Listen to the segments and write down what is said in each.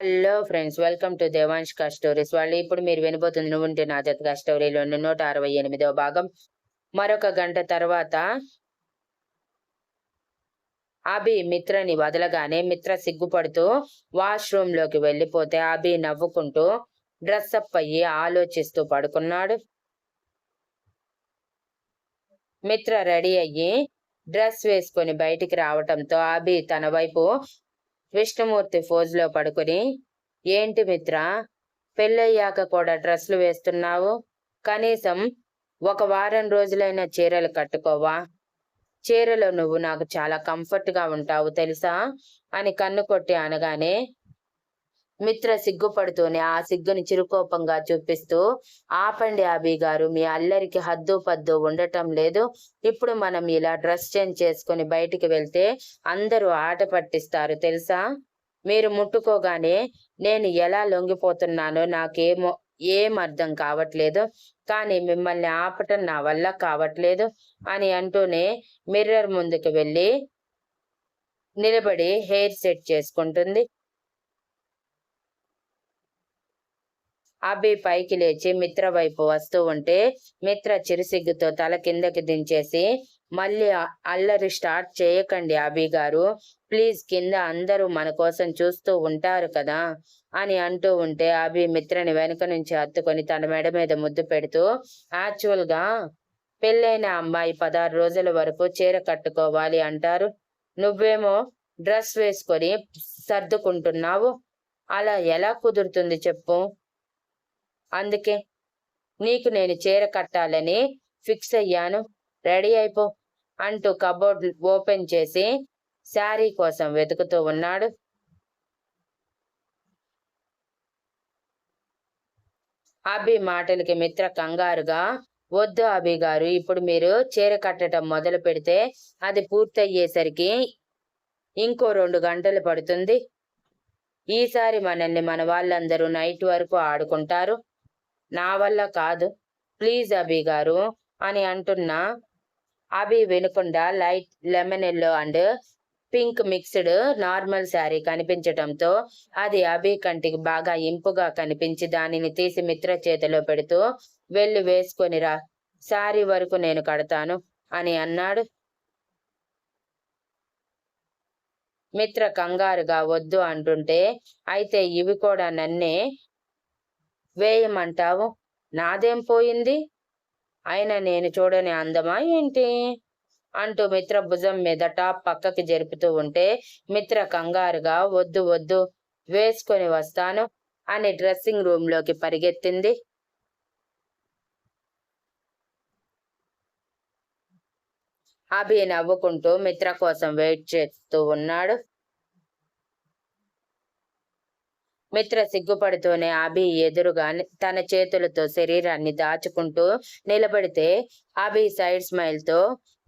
Hello friends, welcome to దేవాంష్క stories. వాళ్ళు ఇప్పుడు మీరు వినబోతుంది నువ్వుంటే నా జతగా స్టోరీలోని 168వ భాగం. మరొక గంట తర్వాత అభి మిత్రని వదలగానే మిత్ర సిగ్గుపడుతూ వాష్రూమ్ లోకి వెళ్ళిపోతే అభి నవ్వుకుంటూ డ్రెస్అప్ అయ్యి ఆలోచిస్తూ పడుకున్నాడు. మిత్ర రెడీ అయ్యి డ్రెస్ వేసుకొని బయటికి రావటంతో అభి తన వైపు విష్ణుమూర్తి ఫోజులో పడుకుని, ఏంటి మిత్ర, పెళ్ళయ్యాక కూడా డ్రెస్సులు వేస్తున్నావు? కనీసం ఒక వారం రోజులైనా చీరలు కట్టుకోవా? చీరలో నువ్వు నాకు చాలా కంఫర్ట్ గా ఉంటావు తెలుసా అని కన్ను కొట్టి అనగానే మిత్ర సిగ్గుపడుతూనే ఆ సిగ్గుని చిరుకోపంగా చూపిస్తూ, ఆపండి అభి గారు, మీ అల్లరికి హద్దు పద్దు ఉండటం లేదు. ఇప్పుడు మనం ఇలా డ్రెస్ చేంజ్ చేసుకుని బయటికి వెళ్తే అందరూ ఆట పట్టిస్తారు తెలుసా? మీరు ముట్టుకోగానే నేను ఎలా లొంగిపోతున్నానో ఏం అర్థం కావట్లేదు. కానీ మిమ్మల్ని ఆపటం నా వల్ల కావట్లేదు అని అంటూనే మిర్రర్ ముందుకు వెళ్ళి నిలబడి హెయిర్ సెట్ చేసుకుంటుంది. అభి పైకి లేచి మిత్ర వైపు వస్తూ ఉంటే మిత్ర చిరుసిగ్గుతో తల కిందకి దించేసి, మళ్ళీ అల్లరి స్టార్ట్ చేయకండి అభి గారు, ప్లీజ్, కింద అందరూ మన కోసం చూస్తూ ఉంటారు కదా అని అంటూ ఉంటే అభి మిత్రని వెనుక నుంచి హత్తుకొని తన మెడ మీద ముద్దు పెడుతూ, యాక్చువల్ గా పెళ్ళైన అమ్మాయి 16 రోజుల వరకు చీర కట్టుకోవాలి అంటారు. నువ్వేమో డ్రెస్ వేసుకొని సర్దుకుంటున్నావు. అలా ఎలా కుదురుతుంది చెప్పు? అందుకే నీకు నేను చీర కట్టాలని ఫిక్స్ అయ్యాను. రెడీ అయిపో అంటూ కబోర్డ్ ఓపెన్ చేసి శారీ కోసం వెతుకుతూ ఉన్నాడు. అభి మాటలకి మిత్ర కంగారుగా, వద్దు అభి గారు, ఇప్పుడు మీరు చీర కట్టడం మొదలు పెడితే అది పూర్తయ్యేసరికి ఇంకో 2 గంటలు పడుతుంది. ఈసారి మనల్ని మన వాళ్ళందరూ నైట్ వరకు ఆడుకుంటారు. నా వల్ల కాదు, ప్లీజ్ అభి గారు అని అంటున్నా అభి వినకుండా light lemon yellow and pink mixed normal sari కనిపించటంతో అది అభి కంటికి బాగా ఇంపుగా కనిపించి దానిని తీసి మిత్ర చేతిలో పెడుతూ, వెళ్ళి వేసుకొని రా, శారీ వరకు నేను కడతాను అని అన్నాడు. మిత్ర కంగారుగా వద్దు అంటుంటే, అయితే ఇవి కూడా నన్నే వేయమంటావు? నాదేం పోయింది? అయినా నేను చూడని అందమా ఏంటి అంటూ మిత్ర భుజం మీద టాప్ పక్కకి జరుపుతూ ఉంటే మిత్ర కంగారుగా, వద్దు వద్దు, వేసుకొని వస్తాను అని డ్రెస్సింగ్ రూమ్ లోకి పరిగెత్తింది. అభి నవ్వుకుంటూ మిత్ర కోసం వెయిట్ చేస్తూ ఉన్నాడు. మిత్ర సిగ్గుపడుతూనే అభి ఎదురుగా తన చేతులతో శరీరాన్ని దాచుకుంటూ నిలబడితే అభి సైడ్ స్మైల్ తో,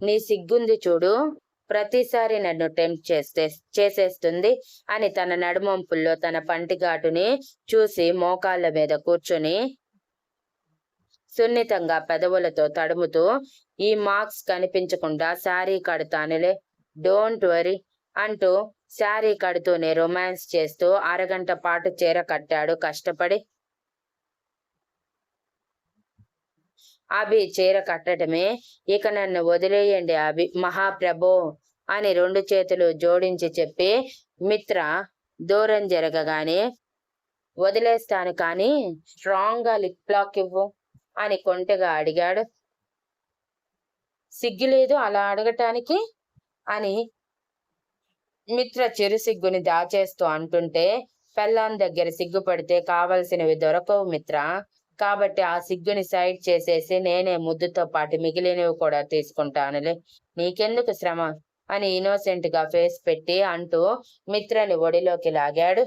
నీ సిగ్గుంది చూడు, ప్రతిసారి నన్ను టెంప్ట్ చేసేస్తుంది అని తన నడుమంపుల్లో తన పంటిఘాటుని చూసి మోకాళ్ళ మీద కూర్చొని సున్నితంగా పెదవులతో తడుముతూ, ఈ మార్క్స్ కనిపించకుండా శారీ కడతానులే, డోంట్ వరీ అంటూ శారీ కడుతూనే రొమాన్స్ చేస్తూ అరగంట పాటు చీర కట్టాడు కష్టపడి. అభి చీర కట్టడమే, ఇక నన్ను వదిలేయండి అభి మహాప్రభో అని 2 చేతులు జోడించి చెప్పి మిత్ర దూరం జరగగానే, వదిలేస్తాను కానీ స్ట్రాంగ్ గా లిప్ లాక్ ఇవ్వు అని కొంటెగా అడిగాడు. సిగ్గులేదు అలా అడగటానికి అని మిత్ర చిరు సిగ్గుని దాచేస్తూ అంటుంటే, పెళ్ళాం దగ్గర సిగ్గుపడితే కావలసినవి దొరకవు మిత్ర, కాబట్టి ఆ సిగ్గుని సైడ్ చేసేసి నేనే ముద్దుతో పాటు మిగిలినవి కూడా తీసుకుంటానులే, నీకెందుకు శ్రమ అని ఇన్నోసెంట్ గా ఫేస్ పెట్టి అంటూ మిత్రని ఒడిలోకి లాగాడు.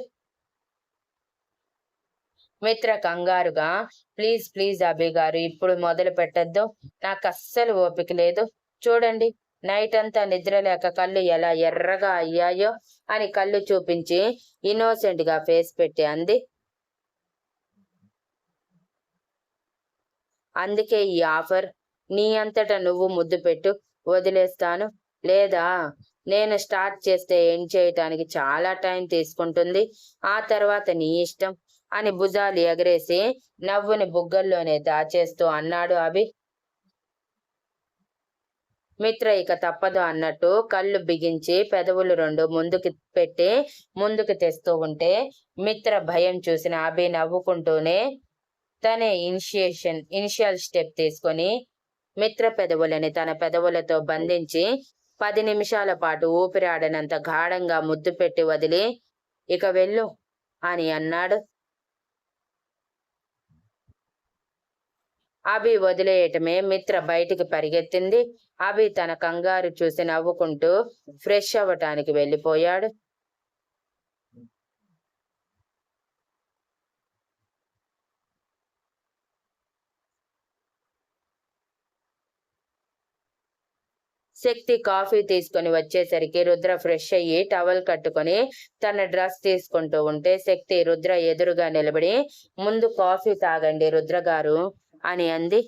మిత్ర కంగారుగా, ప్లీజ్ ప్లీజ్ అభి గారు, ఇప్పుడు మొదలు పెట్టద్దు, నాకు అస్సలు ఓపిక లేదు. చూడండి, నైట్ అంతా నిద్ర లేక కళ్ళు ఎలా ఎర్రగా అయ్యాయో అని కళ్ళు చూపించి ఇన్నోసెంట్ గా ఫేస్ పెట్టి అంది. అందుకే ఈ ఆఫర్, నీ అంతటా నువ్వు ముద్దు పెట్టు, వదిలేస్తాను, లేదా నేను స్టార్ట్ చేస్తే ఎండ్ చేయటానికి చాలా టైం తీసుకుంటుంది. ఆ తర్వాత నీ ఇష్టం అని భుజాలు ఎగరేసి నవ్వుని బుగ్గల్లోనే దాచేస్తూ అన్నాడు అభి. మిత్ర ఇక తప్పదు అన్నట్టు కళ్ళు బిగించి పెదవులు రెండు ముందుకు పెట్టి ముందుకు తెస్తూ ఉంటే మిత్ర భయం చూసిన అభి నవ్వుకుంటూనే తనే ఇనిషియల్ స్టెప్ తీసుకొని మిత్ర పెదవులని తన పెదవులతో బంధించి 10 నిమిషాల పాటు ఊపిరాడనంత గాఢంగా ముద్దు పెట్టి వదిలి ఇక వెళ్ళు అని అన్నాడు. అభి వదిలేయటమే మిత్ర బయటికి పరిగెత్తింది. అభి తన కంగారు చూసి నవ్వుకుంటూ ఫ్రెష్ అవ్వటానికి వెళ్ళిపోయాడు. శక్తి కాఫీ తీసుకొని వచ్చేసరికి రుద్ర ఫ్రెష్ అయ్యి టవల్ కట్టుకొని తన డ్రెస్ తీసుకుంటూ ఉంటే శక్తి రుద్ర ఎదురుగా నిలబడి ముందు కాఫీ తాగండి రుద్ర గారు అని అంది.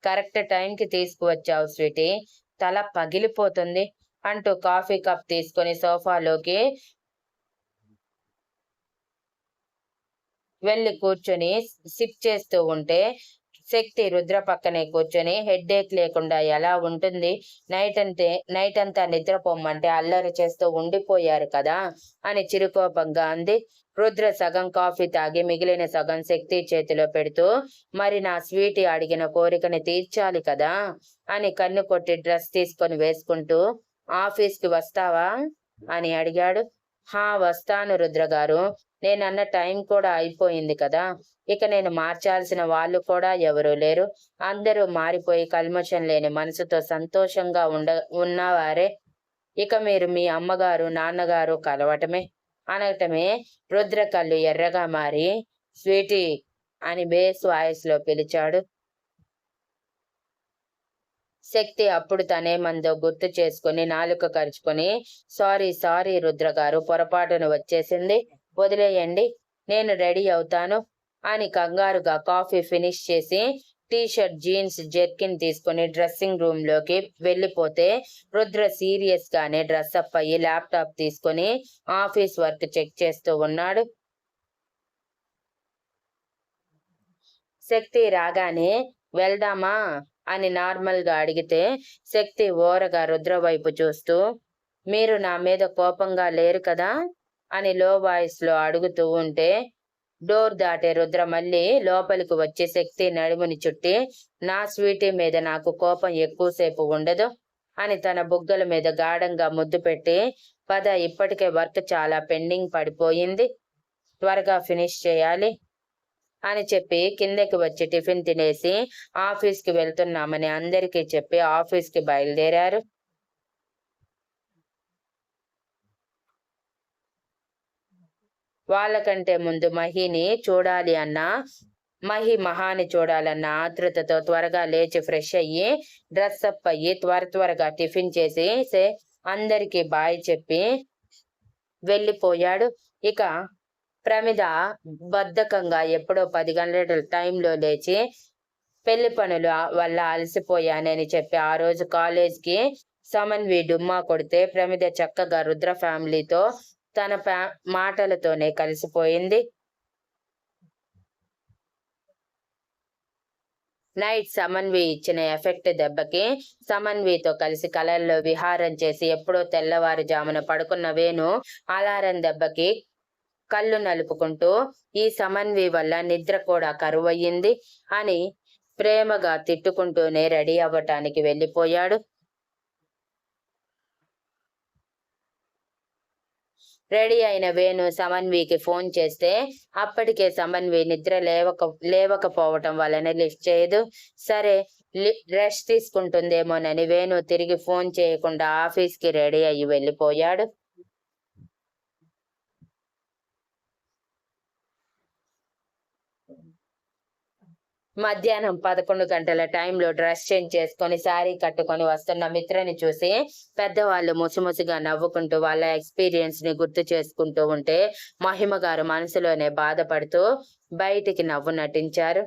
కరెక్ట్ టైంకి తీసుకువచ్చావు స్వీటీ, తల పగిలిపోతుంది అంటూ కాఫీ కప్ తీసుకొని సోఫాలోకి వెళ్ళి కూర్చొని సిప్ చేస్తూ ఉంటే శక్తి రుద్ర పక్కనే కూర్చొని హెడ్ఏక్ లేకుండా ఎలా ఉంటుంది, నైట్ అంతా నిద్రపోమ్మంటే అల్లరి చేస్తూ ఉండిపోయారు కదా అని చిరుకోపంగా అంది. రుద్ర సగం కాఫీ తాగి మిగిలిన సగం శక్తి చేతిలో పెడుతూ మరి నా స్వీటీ అడిగిన కోరికని తీర్చాలి కదా అని కన్ను కొట్టి డ్రెస్ తీసుకొని వేసుకుంటూ ఆఫీస్కి వస్తావా అని అడిగాడు. హా వస్తాను రుద్ర గారు, నేనన్న టైం కూడా అయిపోయింది కదా, ఇక నేను మార్చాల్సిన వాళ్ళు కూడా ఎవరూ లేరు, అందరూ మారిపోయి కల్మషం లేని మనసుతో సంతోషంగా ఉన్నవారే, ఇక మీరు మీ అమ్మగారు నాన్నగారు కలవటమే అనటమే రుద్ర కళ్ళు ఎర్రగా మారి స్వీటీ అని బేస్ వాయిస్ లో పిలిచాడు. శక్తి అప్పుడు తనేమందో గుర్తు చేసుకుని నాలుక కరుచుకొని సారీ రుద్ర గారు, పొరపాటును వచ్చేసింది, వదిలేయండి, నేను రెడీ అవుతాను అని కంగారుగా కాఫీ ఫినిష్ చేసి టీషర్ట్ జీన్స్ జెర్కిన్ తీసుకుని డ్రెస్సింగ్ రూమ్ లోకి వెళ్ళిపోతే రుద్ర సీరియస్ గానే డ్రెస్ అప్ అయ్యి ల్యాప్టాప్ తీసుకుని ఆఫీస్ వర్క్ చెక్ చేస్తూ ఉన్నాడు. శక్తి రాగానే వెళ్దామా అని నార్మల్ గా అడిగితే శక్తి ఓరగా రుద్ర వైపు చూస్తూ మీరు నా మీద కోపంగా లేరు కదా అని లో వాయిస్ లో అడుగుతూ ఉంటే డోర్ దాటే రుద్ర మళ్ళీ లోపలికి వచ్చి శక్తి నడుముని చుట్టి నా స్వీటీ మీద నాకు కోపం ఎక్కువసేపు ఉండదు అని తన బుగ్గల మీద గాఢంగా ముద్దు పెట్టి పద, ఇప్పటికే వర్క్ చాలా పెండింగ్ పడిపోయింది, త్వరగా ఫినిష్ చేయాలి అని చెప్పి కిందకి వచ్చి టిఫిన్ తినేసి ఆఫీస్కి వెళ్తున్నామని అందరికీ చెప్పి ఆఫీస్కి బయలుదేరారు. వాళ్ళకంటే ముందు మహిని చూడాలి అన్నా మహాని చూడాలన్న ఆతృతతో త్వరగా లేచి ఫ్రెష్ అయ్యి డ్రెస్ అప్ అయ్యి త్వరగా టిఫిన్ చేసి అందరికీ బాయ్ చెప్పి వెళ్ళిపోయాడు. ఇక ప్రమిద బద్ధకంగా ఎప్పుడో 10 గంటల టైంలో లేచి పెళ్లి పనుల వల్ల అలసిపోయానని చెప్పి ఆ రోజు కాలేజ్కి సమన్వి డుమ్మా కొడితే ప్రమిద చక్కగా రుద్ర ఫ్యామిలీతో తన మాటలతోనే కలిసిపోయింది. నైట్ సమన్వి ఇచ్చిన ఎఫెక్ట్ దెబ్బకి సమన్వితో కలిసి కలల్లో విహారం చేసి ఎప్పుడో తెల్లవారుజామున పడుకున్న వేణు అలారం దెబ్బకి కళ్ళు నలుపుకుంటూ ఈ సమన్వి వల్ల నిద్ర కూడా కరువయ్యింది అని ప్రేమగా తిట్టుకుంటూనే రెడీ అవ్వటానికి వెళ్ళిపోయాడు. రెడీ అయిన వేణు సమన్వికి ఫోన్ చేస్తే అప్పటికే సమన్వి నిద్ర లేవకపోవటం వలన లిఫ్ట్ చేయదు. సరే రెస్ట్ తీసుకుంటుందేమోనని వేణు తిరిగి ఫోన్ చేయకుండా ఆఫీస్కి రెడీ అయ్యి వెళ్ళిపోయాడు. మధ్యాహ్నం 11 గంటల టైంలో డ్రెస్ చేంజ్ చేసుకొని శారీ కట్టుకొని వస్తున్న మిత్రని చూసి పెద్దవాళ్ళు ముసిముసిగా నవ్వుకుంటూ వాళ్ళ ఎక్స్పీరియన్స్ ని గుర్తు చేసుకుంటూ ఉంటే మహిమ గారు మనసులోనే బాధపడుతూ బయటికి నవ్వు నటించారు.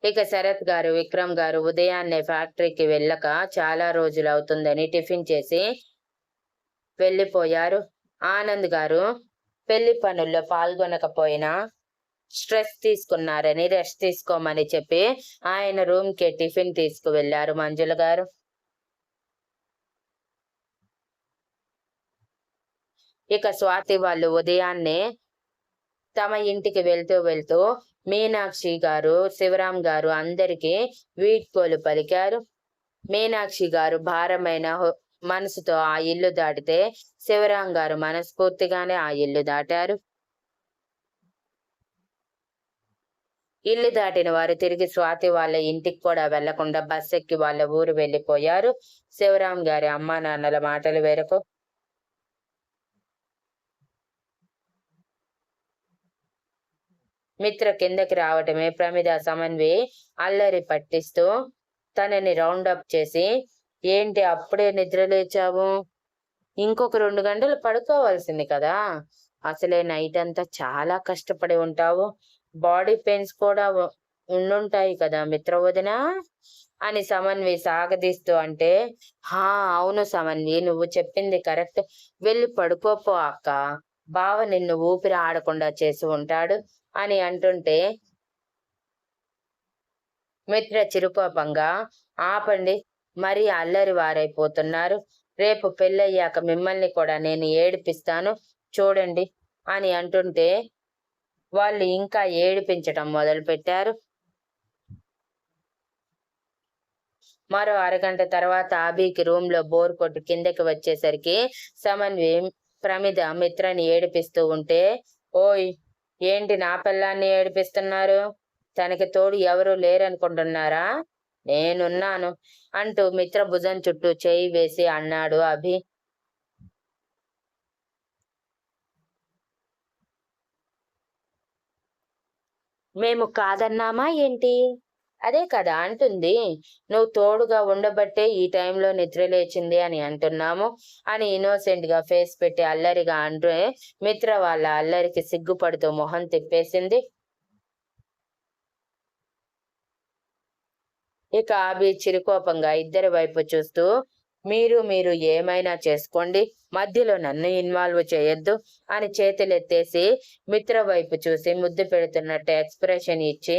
ఇక శరత్ గారు, విక్రమ్ గారు ఉదయాన్నే ఫ్యాక్టరీకి వెళ్ళక చాలా రోజులవుతుందని టిఫిన్ చేసి వెళ్ళిపోయారు. ఆనంద్ గారు పెళ్లి పనుల్లో పాల్గొనకపోయినా స్ట్రెస్ తీసుకున్నారని రెస్ట్ తీసుకోమని చెప్పి ఆయన రూమ్‌కి టిఫిన్ తీసుకువెళ్లారు మంజుల గారు. ఇక స్వాతి వాళ్ళు ఉదయాన్నే తమ ఇంటికి వెళ్తూ మీనాక్షి గారు, శివరాం గారు అందరికీ వీడ్కోలు పలికారు. మీనాక్షి గారు భారమైన మనసుతో ఆ ఇల్లు దాటితే, శివరాం గారు మనస్ఫూర్తిగానే ఆ ఇల్లు దాటారు. ఇల్లు దాటిన వారు తిరిగి స్వాతి వాళ్ళ ఇంటికి కూడా వెళ్లకుండా బస్సెక్కి వాళ్ళ ఊరు వెళ్లిపోయారు. శివరాం గారి అమ్మానాన్నల మాటలు వేరకు మిత్ర కిందకి రావటమే ప్రమిద సమన్వి అల్లరి పట్టిస్తూ తనని రౌండప్ చేసి, ఏంటి అప్పుడే నిద్ర లేచావు? ఇంకొక 2 గంటలు పడుకోవాల్సింది కదా! అసలే నైట్ అంతా చాలా కష్టపడి ఉంటావు. బాడీ పెయిన్స్ కూడా ఉండుంటాయి కదా మిత్ర వదినా? అని సమన్వి సాగదీస్తూ అంటే, హా! అవును సమన్వి, నువ్వు చెప్పింది కరెక్ట్. వెళ్ళి పడుకోపో అక్కా. బావ నిన్ను ఊపిరి ఆడకుండా చేసి ఉంటాడు అని అంటుంటే, మిత్ర చిరుకోపంగా, ఆపండి, మరీ అల్లరి వారైపోతున్నారు. రేపు పెళ్ళయ్యాక మిమ్మల్ని కూడా నేను ఏడిపిస్తాను చూడండి అని అంటుంటే, వాళ్ళు ఇంకా ఏడిపించటం మొదలుపెట్టారు. మరో అరగంట తర్వాత అభికి రూమ్‌లో బోర్ కొట్టి కిందకి వచ్చేసరికి సమన్వి, ప్రమిద మిత్రని ఏడిపిస్తూ ఉంటే, ఓయ్! ఏంటి నా పెళ్ళాన్ని ఏడిపిస్తున్నారు? తనకి తోడు ఎవరూ లేరనుకుంటున్నారా? నేనున్నాను అంటూ మిత్ర భుజం చుట్టూ చేయి వేసి అన్నాడు అభి. మేము కాదన్నామా ఏంటి? అదే కదా అంటుంది. నువ్వు తోడుగా ఉండబట్టే ఈ టైంలో నిద్ర లేచింది అని అంటున్నాము అని ఇన్నోసెంట్‌గా ఫేస్ పెట్టి అల్లరిగా అంటే, మిత్ర వాళ్ళ అల్లరికి సిగ్గుపడుతూ మొహం తిప్పేసింది. ఇక అభి చిరుకోపంగా ఇద్దరి వైపు చూస్తూ, మీరు ఏమైనా చేసుకోండి. మధ్యలో నన్ను ఇన్వాల్వ్ చేయొద్దు అని చేతులెత్తేసి మిత్ర వైపు చూసి ముద్దు పెడుతున్నట్టు ఎక్స్‌ప్రెషన్ ఇచ్చి,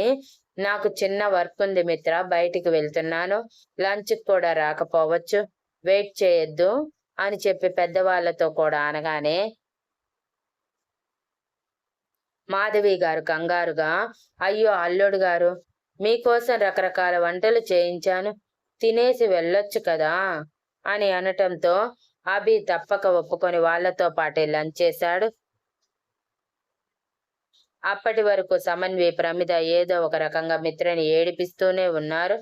నాకు చిన్న వర్కుంది మిత్ర, బయటికి వెళ్తున్నాను. లంచ్‌కి కూడా రాకపోవచ్చు. వెయిట్ చేయొద్దు అని చెప్పి పెద్దవాళ్ళతో కూడా అనగానే, మాధవి గారు కంగారుగా, అయ్యో అల్లుడు గారు, మీకోసం రకరకాల వంటలు చేయించాను. తినేసి వెళ్ళొచ్చు కదా అని అనటంతో అభి తప్పక ఒప్పుకొని వాళ్ళతో పాటే లంచ్ చేశాడు. అప్పటి వరకు సమన్వి, ప్రమిద ఏదో ఒక రకంగా మిత్రని ఏడిపిస్తూనే ఉన్నారు.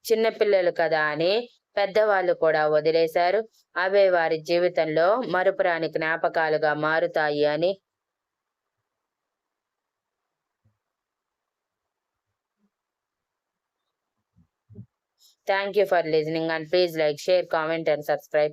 చిన్నపిల్లలు కదా అని పెద్దవాళ్ళు కూడా వదిలేశారు. అవే వారి జీవితంలో మరుపురాని జ్ఞాపకాలుగా మారుతాయి అని. Thank you for listening and please like, share, comment and subscribe.